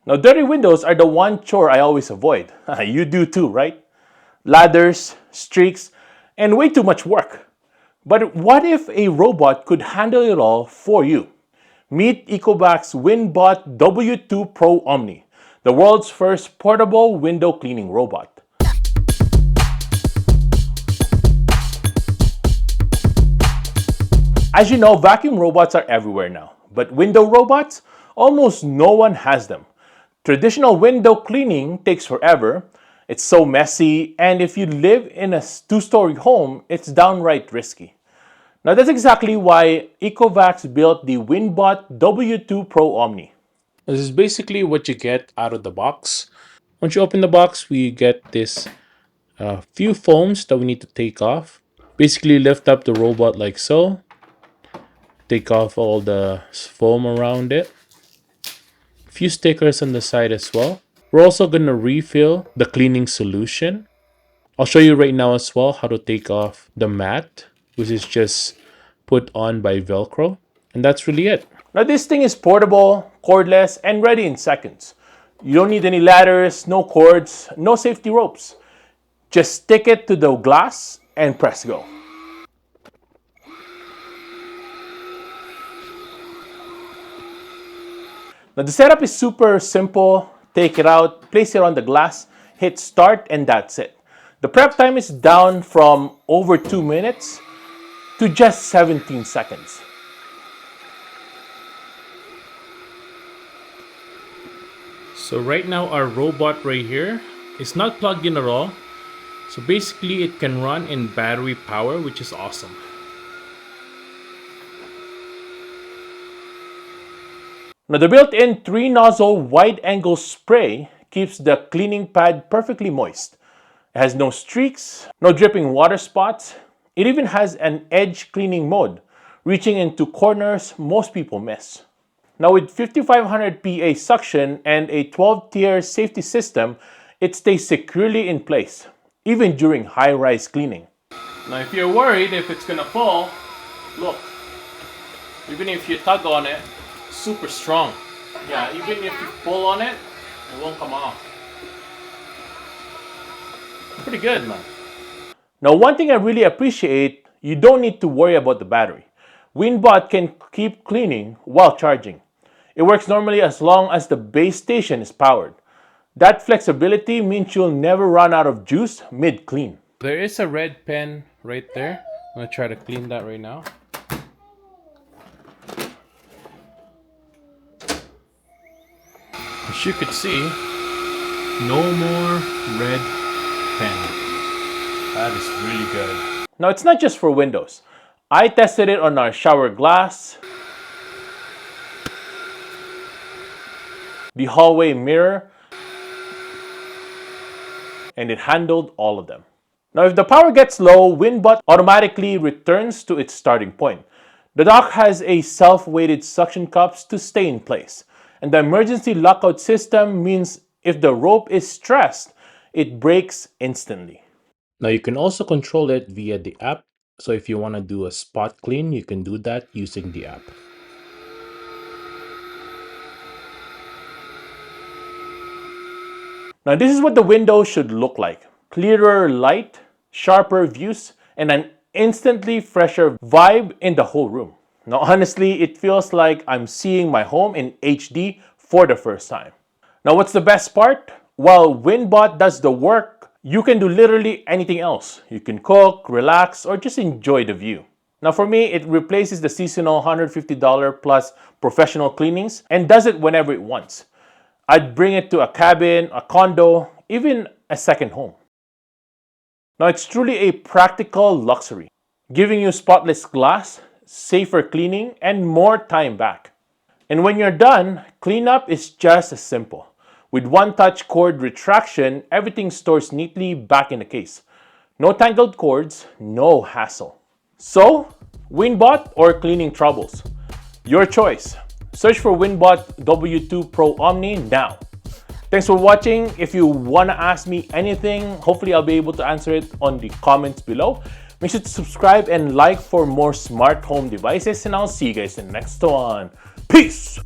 Now, dirty windows are the one chore I always avoid. You do too, right? Ladders, streaks, and way too much work. But what if a robot could handle it all for you? Meet ECOVACS WINBOT W2 Pro OMNI, the world's first portable window cleaning robot. As you know, vacuum robots are everywhere now, but window robots, almost no one has them. Traditional window cleaning takes forever, it's so messy, and if you live in a two-story home, it's downright risky. Now that's exactly why ECOVACS built the WINBOT W2 Pro OMNI. This is basically what you get out of the box. Once you open the box, we get this few foams that we need to take off. Basically lift up the robot like so. Take off all the foam around it. A few stickers on the side as well. We're also going to refill the cleaning solution. I'll show you right now as well how to take off the mat, which is just put on by Velcro. And that's really it. Now this thing is portable, cordless, and ready in seconds. You don't need any ladders, no cords, no safety ropes. Just stick it to the glass and press go. Now the setup is super simple. Take it out, place it on the glass, hit start, and that's it. The prep time is down from over 2 minutes to just 17 seconds. So right now our robot right here is not plugged in at all. So basically it can run in battery power, which is awesome. Now the built-in 3-nozzle wide-angle spray keeps the cleaning pad perfectly moist. It has no streaks, no dripping water spots. It even has an edge cleaning mode, reaching into corners most people miss. Now with 5500 PA suction and a 12-tier safety system, it stays securely in place, even during high-rise cleaning. Now if you're worried if it's gonna fall, look, even if you tug on it, super strong. Yeah, even if you pull on it, it won't come off. Pretty good, man. Now, one thing I really appreciate, you don't need to worry about the battery. WINBOT can keep cleaning while charging. It works normally as long as the base station is powered. That flexibility means you'll never run out of juice mid-clean. There is a red pen right there. I'm gonna try to clean that right now. As you could see, no more red pen. That is really good. Now, it's not just for windows. I tested it on our shower glass, the hallway mirror, and it handled all of them. Now, if the power gets low, WINBOT automatically returns to its starting point. The dock has a self-weighted suction cups to stay in place. And the emergency lockout system means if the rope is stressed, it breaks instantly. Now you can also control it via the app. So if you want to do a spot clean, you can do that using the app. Now this is what the window should look like. Clearer light, sharper views, and an instantly fresher vibe in the whole room. Now honestly, it feels like I'm seeing my home in HD for the first time. Now what's the best part? While WINBOT does the work, you can do literally anything else. You can cook, relax, or just enjoy the view. Now for me, it replaces the seasonal $150 plus professional cleanings and does it whenever it wants. I'd bring it to a cabin, a condo, even a second home. Now it's truly a practical luxury, giving you spotless glass, safer cleaning, and more time back. And when you're done, cleanup is just as simple. With one-touch cord retraction, everything stores neatly back in the case. No tangled cords, no hassle. So, WINBOT or cleaning troubles? Your choice. Search for WINBOT W2 Pro OMNI now. Thanks for watching. If you want to ask me anything, hopefully I'll be able to answer it on the comments below. Make sure to subscribe and like for more smart home devices, and I'll see you guys in the next one. Peace!